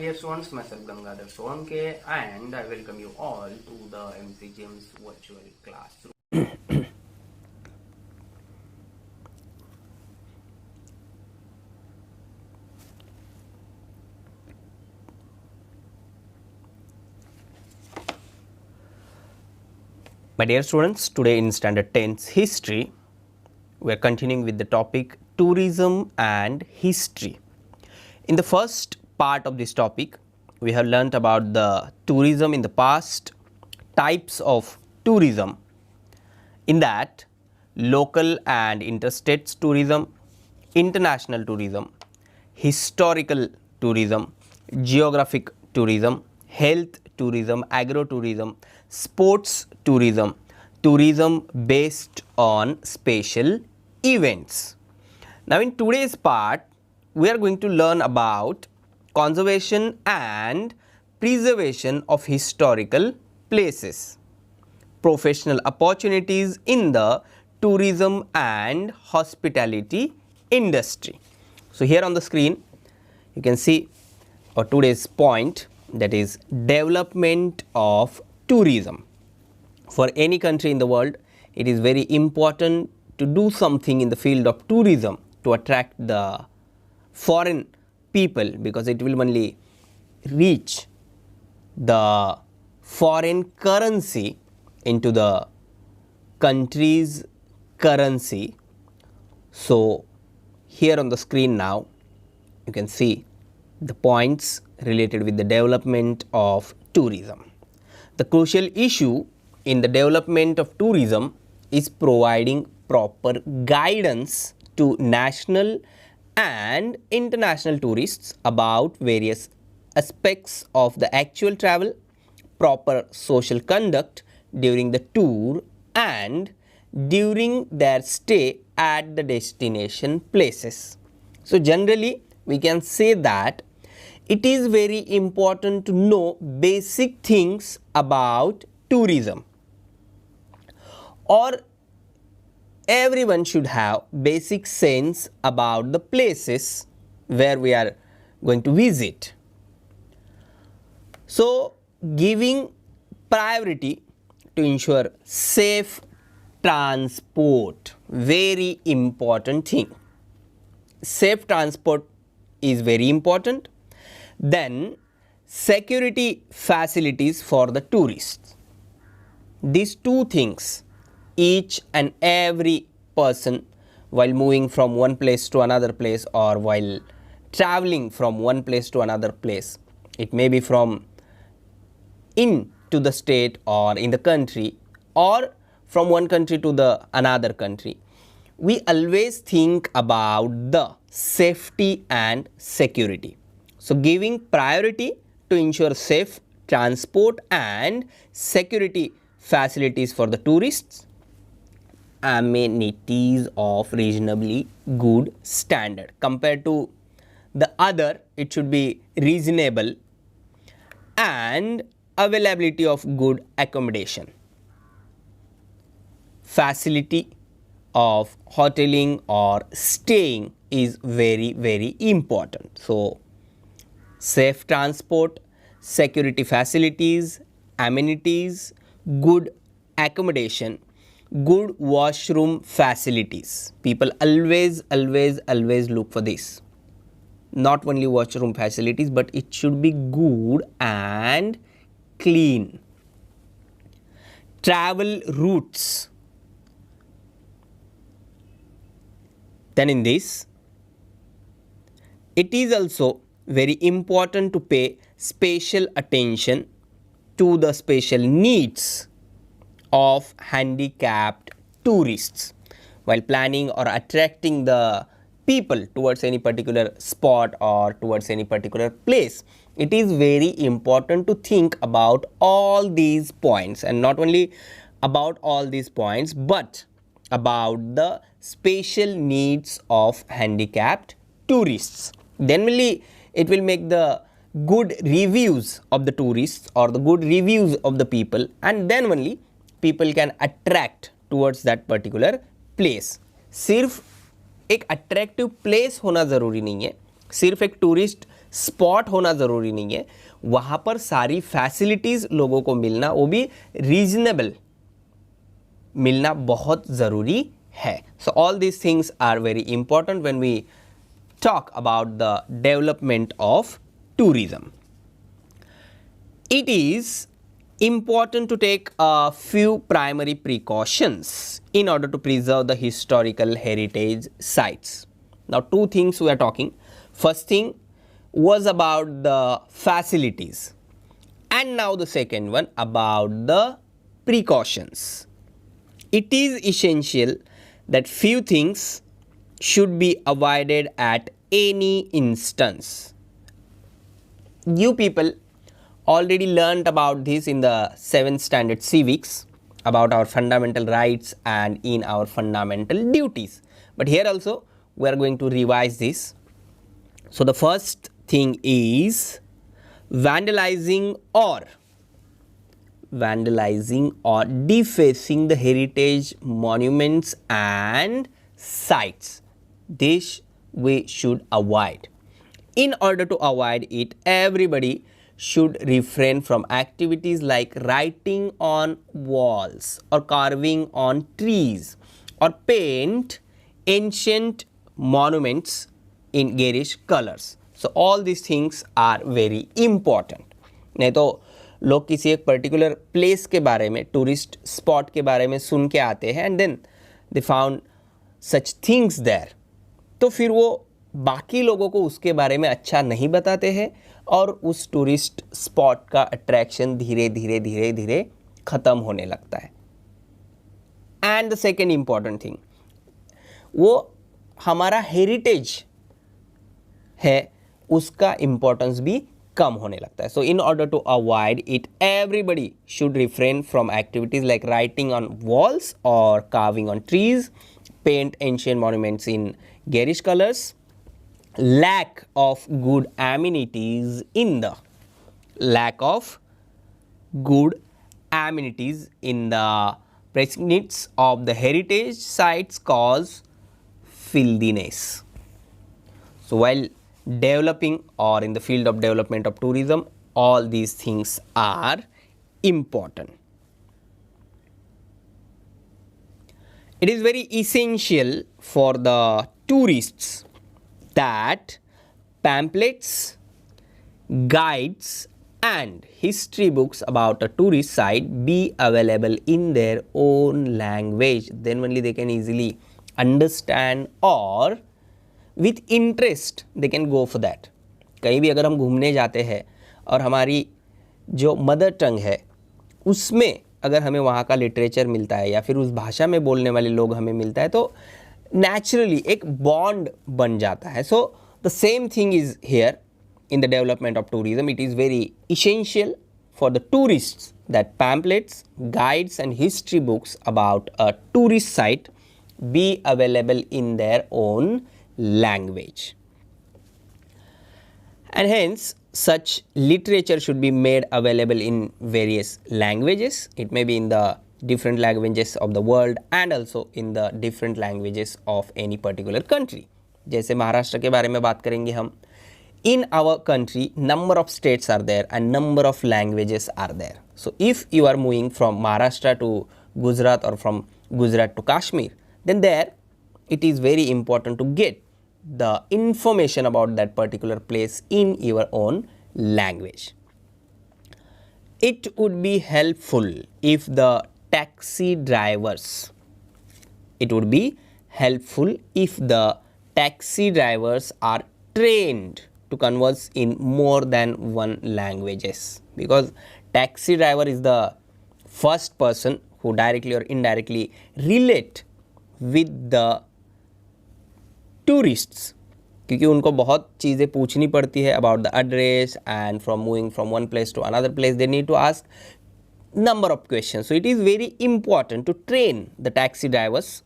dear students, myself Gangadhar Solanke and I welcome you all to the MC James virtual classroom. My dear students, today in Standard 10's History, we are continuing with the topic Tourism and History. In the first part of this topic, we have learnt about the tourism in the past, types of tourism. In that, local and interstate tourism, international tourism, historical tourism, geographic tourism, health tourism, agro-tourism, sports tourism, tourism based on special events. Now, in today's part, we are going to learn about conservation and preservation of historical places, professional opportunities in the tourism and hospitality industry. So, here on the screen, you can see our today's point, that is development of tourism. For any country in the world, it is very important to do something in the field of tourism to attract the foreign people, because it will only reach the foreign currency into the country's currency. So, here on the screen now, you can see the points related with the development of tourism. The crucial issue in the development of tourism is providing proper guidance to national and international tourists about various aspects of the actual travel, proper social conduct during the tour and during their stay at the destination places. So, generally we can say that it is very important to know basic things about tourism, or everyone should have basic sense about the places where we are going to visit. So, giving priority to ensure safe transport, very important thing. Safe transport is very important. Then security facilities for the tourists. These two things, each and every person while moving from one place to another place, or while traveling from one place to another place, it may be from into the state or in the country, or from one country to the another country, we always think about the safety and security. So, giving priority to ensure safe transport and security facilities for the tourists, amenities of reasonably good standard. Compared to the other, it should be reasonable, and availability of good accommodation. Facility of hoteling or staying is very, very important. So, safe transport, security facilities, amenities, good accommodation, good washroom facilities. People always look for this. Not only washroom facilities, but it should be good and clean. Travel routes. Then in this, it is also very important to pay special attention to the special needs of handicapped tourists while planning or attracting the people towards any particular spot or towards any particular place. It is very important to think about all these points, and not only about all these points, but about the special needs of handicapped tourists. Then only it will make the good reviews of the tourists or the good reviews of the people, and then only people can attract towards that particular place. सिर्फ एक attractive place होना ज़रूरी नहीं है, सिर्फ एक tourist spot होना ज़रूरी नहीं है, वहाँ पर सारी फैसिलिटीज़ लोगों को मिलना, वो भी रीजनेबल मिलना बहुत ज़रूरी है. So all these things are very important when we talk about the development of tourism. It is important to take a few primary precautions in order to preserve the historical heritage sites. Now, two things we are talking. First thing was about the facilities, and now the second one about the precautions. It is essential that few things should be avoided at any instance. You people already learnt about this in the 7th standard civics, about our fundamental rights and in our fundamental duties. But here also we are going to revise this. So the first thing is vandalizing or defacing the heritage monuments and sites. This we should avoid. In order to avoid it, everybody should refrain from activities like writing on walls or carving on trees or paint ancient monuments in garish colors. So all these things are very important. नहीं तो लोग किसी एक particular place के बारे में, tourist spot के बारे में सुन के आते हैं and then they found such things there, तो फिर वो बाकी लोगों को उसके बारे में अच्छा नहीं बताते हैं और उस टूरिस्ट स्पॉट का अट्रैक्शन धीरे धीरे धीरे धीरे ख़त्म होने लगता है. And the second important thing, वो हमारा हेरिटेज है उसका इम्पोर्टेंस भी कम होने लगता है. So in order to avoid it, everybody should refrain from activities like writing on walls और carving on trees, paint ancient monuments in garish colors, lack of good amenities in the precincts of the heritage sites cause filthiness. So while developing or in the field of development of tourism, all these things are important. It is very essential for the tourists that pamphlets, guides and history books about a tourist site be available in their own language. Then only they can easily understand or with interest they can go for that. कहीं भी अगर हम घूमने जाते हैं और हमारी जो मदर टंग है उसमें अगर हमें वहाँ का लिटरेचर मिलता है या फिर उस भाषा में बोलने वाले लोग हमें मिलता है तो नेचुरली एक बॉन्ड बन जाता है. So the same thing is here in the development of tourism. It is very essential for the tourists that pamphlets, guides and history books about a tourist site be available in their own language. And hence such literature should be made available in various languages. It may be in the different languages of the world and also in the different languages of any particular country. जैसे महाराष्ट्र के बारे में बात करेंगे हम. In our country, number of states are there and number of languages are there. So if you are moving from Maharashtra to Gujarat or from Gujarat to Kashmir, then there it is very important to get the information about that particular place in your own language. It would be helpful if the taxi drivers, are trained to converse in more than one languages, because taxi driver is the first person who directly or indirectly relate with the tourists, क्योंकि उनको बहुत चीज़ें पूछनी पड़ती है about the address and from moving from one place to another place they need to ask number of questions. So it is very important to train the taxi drivers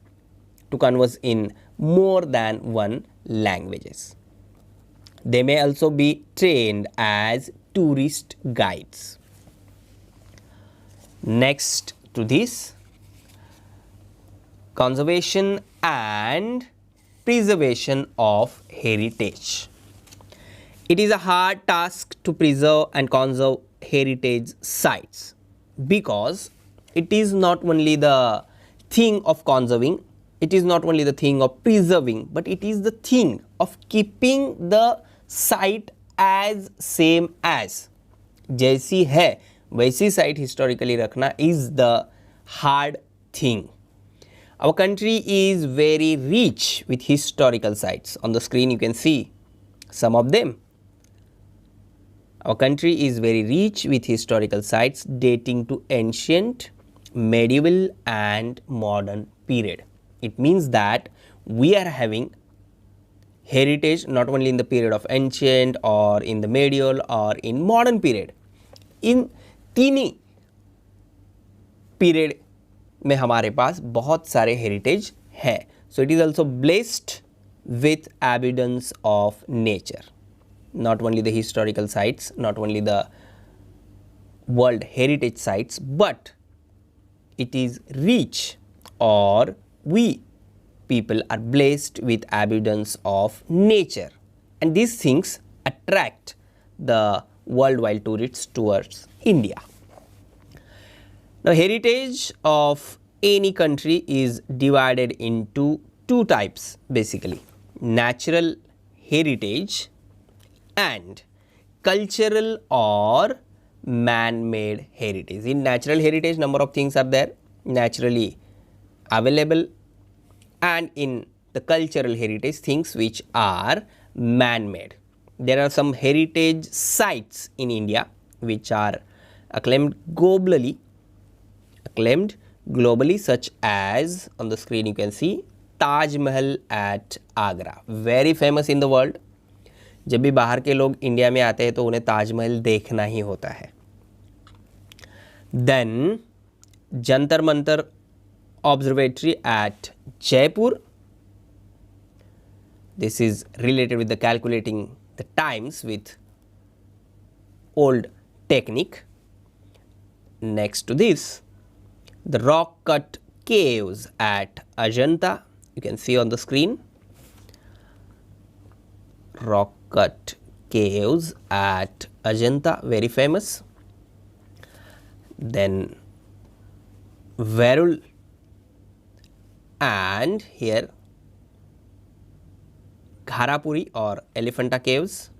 to converse in more than one languages. They may also be trained as tourist guides. Next to this, conservation and preservation of heritage. It is a hard task to preserve and conserve heritage sites because it is not only the thing of conserving, it is not only the thing of preserving, but it is the thing of keeping the site as same as. जैसी है वैसी site historically रखना is the hard thing. Our country is very rich with historical sites. On the screen you can see some of them. Our country is very rich with historical sites dating to ancient, medieval and modern period. It means that we are having heritage not only in the period of ancient or in the medieval or in modern period. इन तीनी period में हमारे पास बहुत सारे heritage है. So it is also blessed with abundance of nature. Not only the historical sites, not only the world heritage sites, but it is rich, or we people are blessed with abundance of nature, and these things attract the worldwide tourists towards India. Now, heritage of any country is divided into two types basically: natural heritage and cultural or man-made heritage. In natural heritage, number of things are there naturally available, and in the cultural heritage, things which are man-made. There are some heritage sites in India which are acclaimed globally, such as, on the screen you can see, Taj Mahal at Agra, very famous in the world. जब भी बाहर के लोग India में आते हैं तो उन्हें ताजमहल देखना ही होता है. Then Jantar Mantar observatory at Jaipur. This is related with the calculating the times with old technique. Next to this, the rock cut caves at Ajanta. You can see on the screen. Rock cut caves at Ajanta, very famous. Then Verul, and here Gharapuri or Elephanta caves.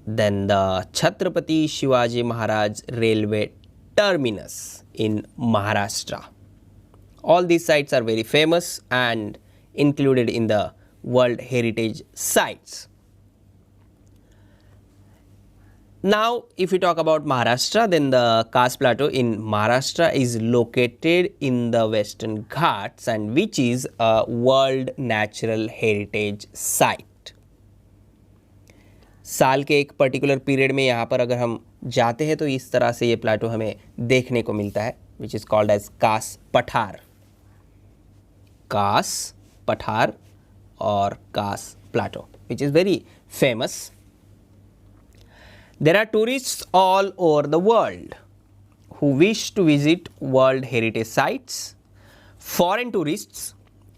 Then the Chhatrapati Shivaji Maharaj railway terminus in Maharashtra. All these sites are very famous and included in the World Heritage Sites. Now, if we talk about Maharashtra, then the Khas Plateau in Maharashtra is located in the Western Ghats, and which is a World Natural Heritage Site. साल के एक particular period में यहाँ पर अगर हम जाते हैं तो इस तरह से ये प्लाटो हमें देखने को मिलता है, विच इज़ कॉल्ड एज कास पठार. कास पठार और कास Plato, which is very famous. There are tourists all over the world who wish to visit World Heritage Sites. Foreign tourists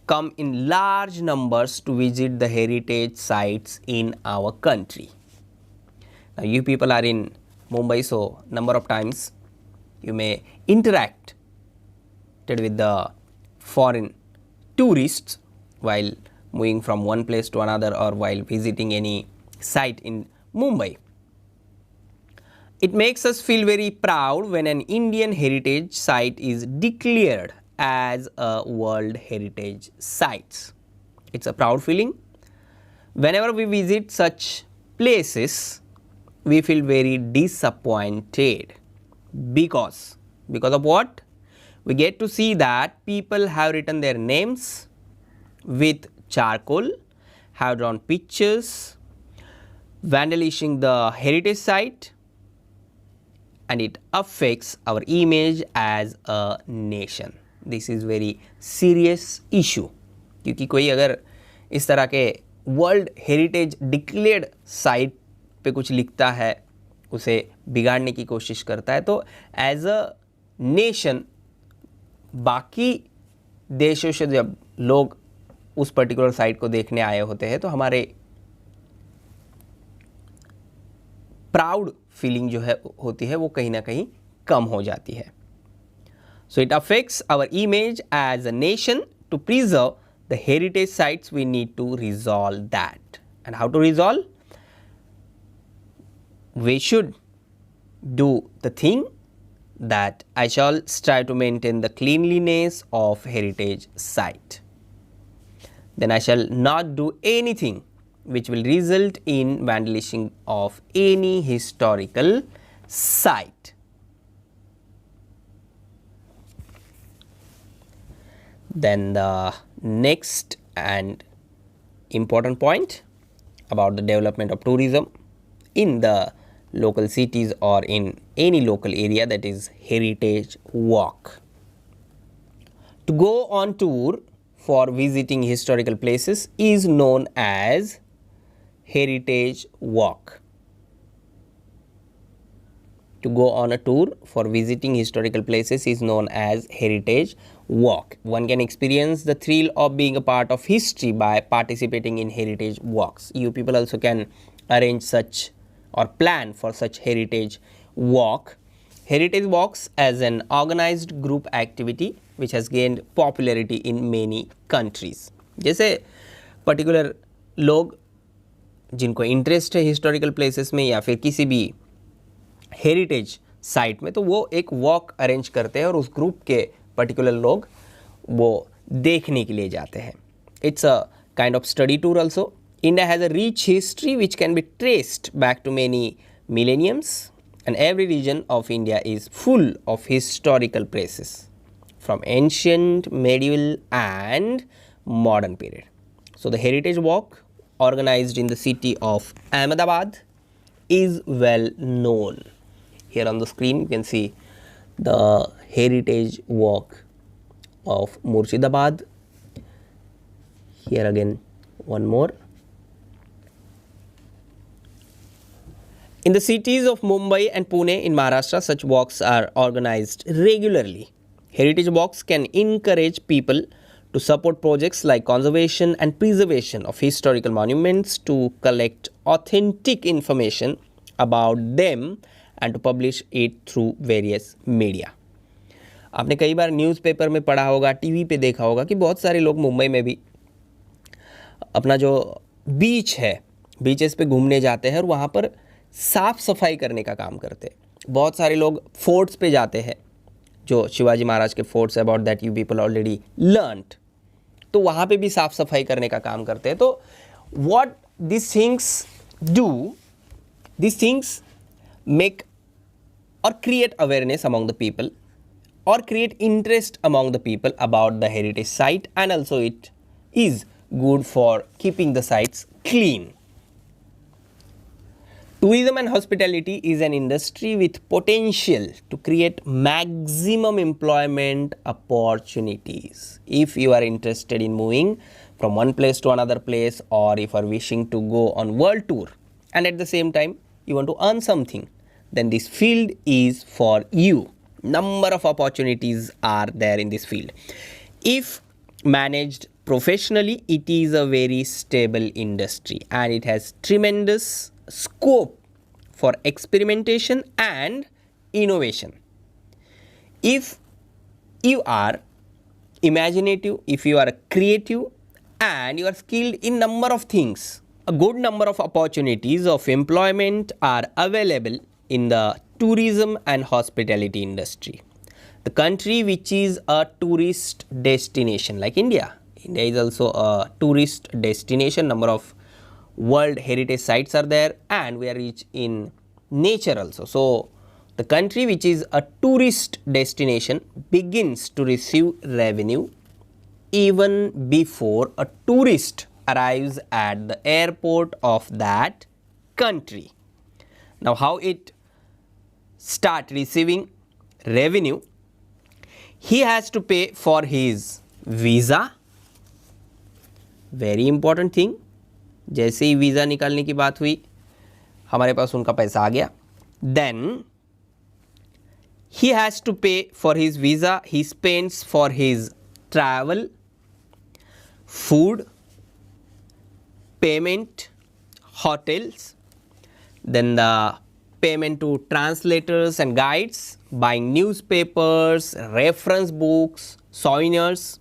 come in large numbers to visit the heritage sites in our country. Now, you people are in Mumbai, so number of times you may interact with the foreign tourists while moving from one place to another or while visiting any site in Mumbai. It makes us feel very proud when an Indian heritage site is declared as a World Heritage Site. It's a proud feeling. Whenever we visit such places, we feel very disappointed because of what? We get to see that people have written their names with charcoal, have drawn pictures, vandalizing the heritage site, and it affects our image as a nation. This is very serious issue, क्योंकि कोई अगर इस तरह के world heritage declared site पे कुछ लिखता है, उसे बिगाड़ने की कोशिश करता है, तो एज अ नेशन बाकी देशों से जब लोग उस पर्टिकुलर साइट को देखने आए होते हैं तो हमारे प्राउड फीलिंग जो है होती है वो कहीं ना कहीं कम हो जाती है. So it affects our image as a nation. To preserve the heritage sites, we need to resolve that. And how to resolve? We should do the thing that I shall strive to maintain the cleanliness of heritage site. Then I shall not do anything which will result in vandalizing of any historical site. Then the next and important point about the development of tourism in the local cities or in any local area, that is heritage walk. To go on tour for visiting historical places is known as heritage walk. To go on a tour for visiting historical places is known as heritage walk. One can experience the thrill of being a part of history by participating in heritage walks. You people also can arrange such or plan for such heritage walk. Heritage walks as an organized group activity which has gained popularity in many countries. जैसे particular लोग जिनको interest है historical places में या फिर किसी भी heritage site में, तो वो एक वॉक अरेंज करते हैं और उस ग्रुप के पर्टिकुलर लोग वो देखने के लिए जाते हैं. It's a kind of study tour also. India has a rich history which can be traced back to many millenniums and every region of India is full of historical places from ancient, medieval and modern period. So the heritage walk organized in the city of Ahmedabad is well known. Here on the screen you can see the heritage walk of Murshidabad. Here again one more. In the cities of Mumbai and Pune in Maharashtra, such walks are organized regularly. Heritage walks can encourage people to support projects like conservation and preservation of historical monuments, to collect authentic information about them and to publish it through various media. आपने कई बार newspaper में पढ़ा होगा, TV पे देखा होगा कि बहुत सारे लोग मुंबई में भी अपना जो बीच है, बीचेस पे घूमने जाते हैं और वहाँ पर साफ़ सफाई करने का काम करते हैं. बहुत सारे लोग फोर्ट्स पे जाते हैं, जो शिवाजी महाराज के forts, about that you people already learned, तो वहाँ पे भी साफ़ सफाई करने का काम करते हैं. तो what this things do, this things make or create awareness among the people or create interest among the people about the heritage site, and also it is good for keeping the sites clean. Tourism and hospitality is an industry with potential to create maximum employment opportunities. If you are interested in moving from one place to another place, or if you are wishing to go on world tour and at the same time you want to earn something, then this field is for you. Number of opportunities are there in this field. If managed professionally, it is a very stable industry and it has tremendous scope for experimentation and innovation. If you are imaginative, if you are creative and you are skilled in number of things, a good number of opportunities of employment are available in the tourism and hospitality industry. The country which is a tourist destination like India, India is also a tourist destination. Number of world heritage sites are there and we are rich in nature also. So the country which is a tourist destination begins to receive revenue even before a tourist arrives at the airport of that country. Now how it start receiving revenue? He has to pay for his visa. Very important thing. जैसे ही visa निकालने की बात हुई, हमारे पास उनका पैसा आ गया. Then he has to pay for his visa. He spends for his travel, food, payment, hotels, then the payment to translators and guides, buying newspapers, reference books, souvenirs.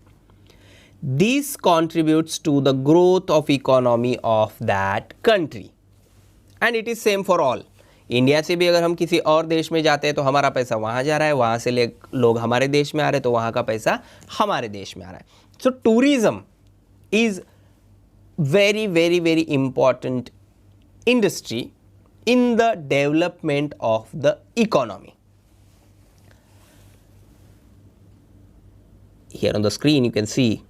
This contributes to the growth of economy of that country. And it is same for all. India से भी अगर हम किसी और देश में जाते हैं तो हमारा पैसा वहाँ जा रहा है, वहाँ से लोग हमारे देश में आ रहे हैं तो वहाँ का पैसा हमारे देश में आ रहा है. So tourism is very very very important industry in the development of the economy. Here on the screen you can see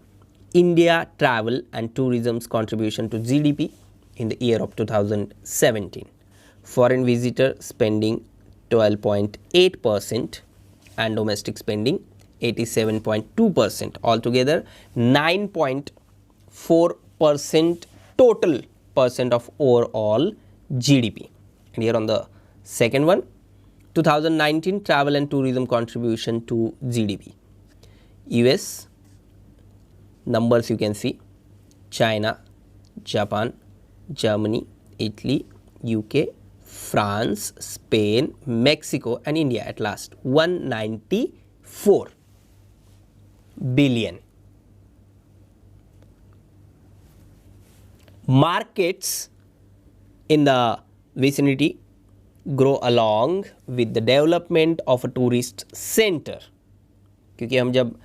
India travel and tourism's contribution to GDP in the year of 2017. Foreign visitor spending 12.8% and domestic spending 87.2%, altogether 9.4% total percent of overall GDP. And here on the second one, 2019 travel and tourism contribution to GDP. US numbers you can see, China, Japan, Germany, Italy, UK, France, Spain, Mexico and India at last, 194 billion. Markets in the vicinity grow along with the development of a tourist center. क्योंकि हम जब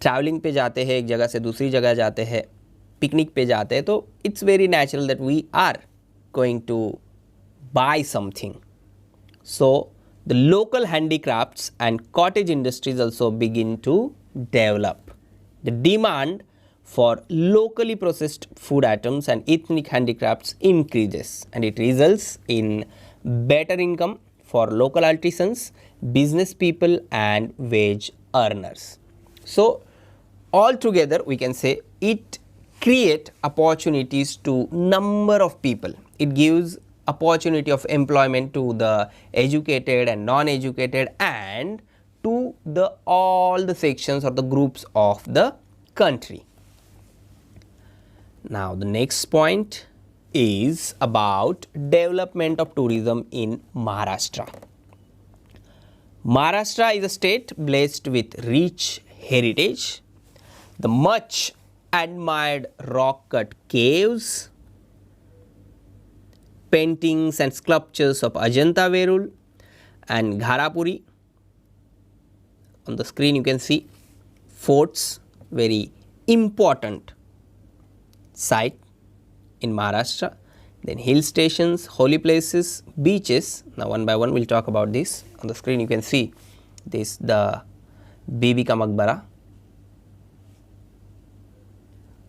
travelling पे जाते हैं, एक जगह से दूसरी जगह जाते हैं, पिकनिक पे जाते हैं, तो it's very natural that we are going to buy something. So the local handicrafts and cottage industries also begin to develop. The demand for locally processed food items and ethnic handicrafts increases, and it results in better income for local artisans, business people and wage earners. So altogether we can say it create opportunities to number of people. It gives opportunity of employment to the educated and non-educated and to the all the sections or the groups of the country. Now the next point is about development of tourism in Maharashtra. Maharashtra is a state blessed with rich heritage. The much admired rock-cut caves, paintings and sculptures of Ajanta Verul and Gharapuri. On the screen you can see forts, very important site in Maharashtra. Then hill stations, holy places, beaches. Now one by one we'll talk about this. On the screen you can see this, the Bibi Ka Maqbara,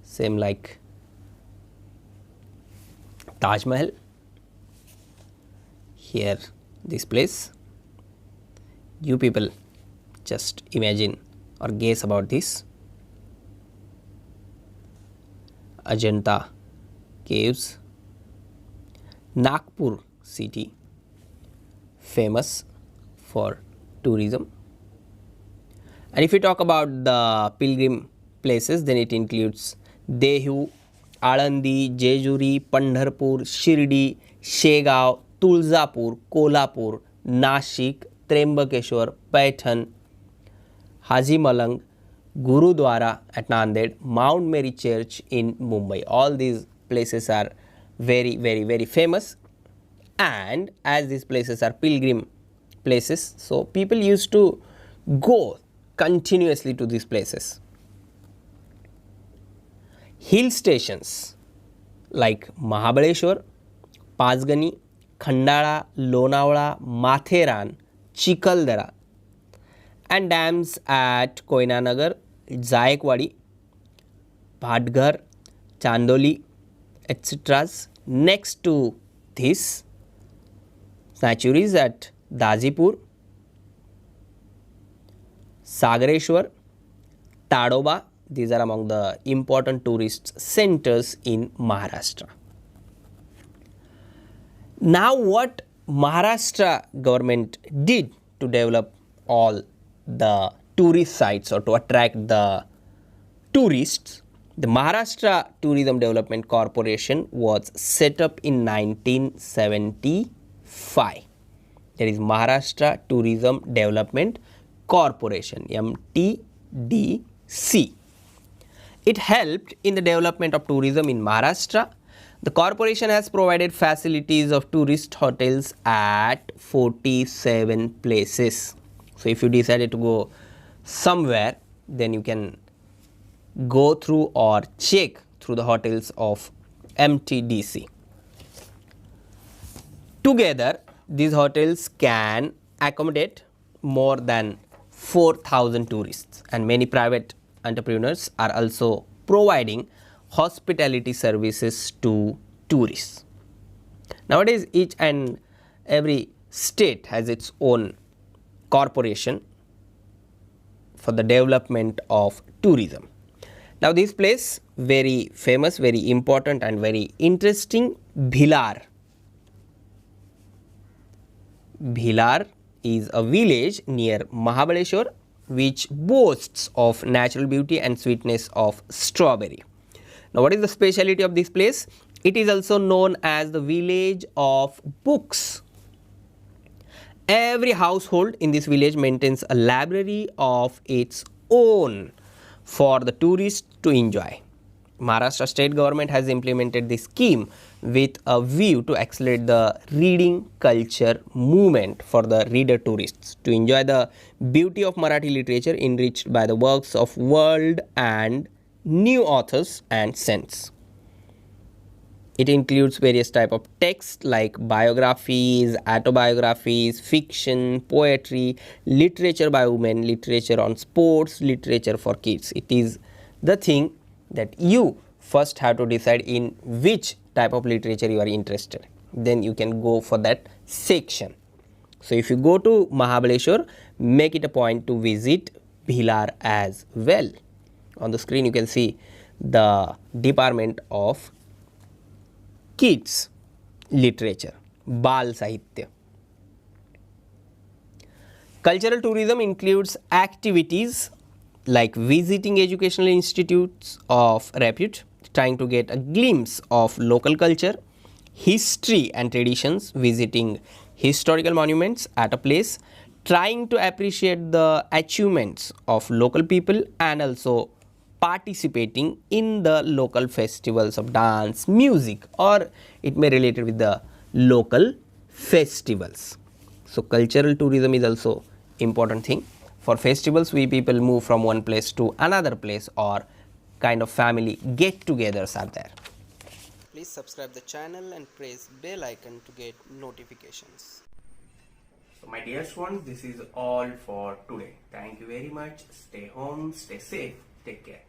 same like Taj Mahal. Here this place, you people just imagine or guess about this. Ajanta caves. Nagpur city, famous for tourism. And if we talk about the pilgrim places, then it includes Dehu, Alandi, Jejuri, Pandharpur, Shirdi, Shegaon, Tulzapur, Kolhapur, Nashik, Trembakeshwar, Paitan, Haji Malang, Gurudwara at Nanded, Mount Mary Church in Mumbai. All these places are very very very famous, and as these places are pilgrim places, so people used to go continuously to these places. Hill stations like Mahabaleshwar, Pachgani, Khandala, Lonavala, Matheran, Chikaldara, and dams at Koinanagar, Jayakwadi, Bhatghar, Chandoli, etc. Next to this, sanctuaries at Dazipur, Sagareshwar, Tadoba. These are among the important tourist centers in Maharashtra. Now what Maharashtra government did to develop all the tourist sites or to attract the tourists? The Maharashtra Tourism Development Corporation was set up in 1975. That is Maharashtra Tourism Development Corporation, MTDC. It helped in the development of tourism in Maharashtra. The corporation has provided facilities of tourist hotels at 47 places. So if you decided to go somewhere, then you can go through or check through the hotels of MTDC. Together, these hotels can accommodate more than 4,000 tourists, and many private entrepreneurs are also providing hospitality services to tourists. Nowadays, each and every state has its own corporation for the development of tourism. Now, this place very famous, very important and very interesting, Bhilar. Bhilar is a village near Mahabaleshwar which boasts of natural beauty and sweetness of strawberry. Now, what is the speciality of this place? It is also known as the village of books. Every household in this village maintains a library of its own for the tourists to enjoy. Maharashtra state government has implemented this scheme with a view to accelerate the reading culture movement for the reader tourists to enjoy the beauty of Marathi literature enriched by the works of world and new authors and saints. It includes various type of texts like biographies, autobiographies, fiction, poetry, literature by women, literature on sports, literature for kids. It is the thing that you first have to decide in which type of literature you are interested. Then you can go for that section. So if you go to Mahabaleshwar, make it a point to visit Bhilar as well. On the screen you can see the Department of Kids Literature, Bal Sahitya. Cultural tourism includes activities like visiting educational institutes of repute, trying to get a glimpse of local culture, history and traditions, visiting historical monuments at a place, trying to appreciate the achievements of local people, and also participating in the local festivals of dance, music, or it may relate with the local festivals. So cultural tourism is also important thing. For festivals, we people move from one place to another place, or kind of family get-togethers are there. Please subscribe the channel and press bell icon to get notifications. So my dear ones, this is all for today. Thank you very much. Stay home, stay safe, take care.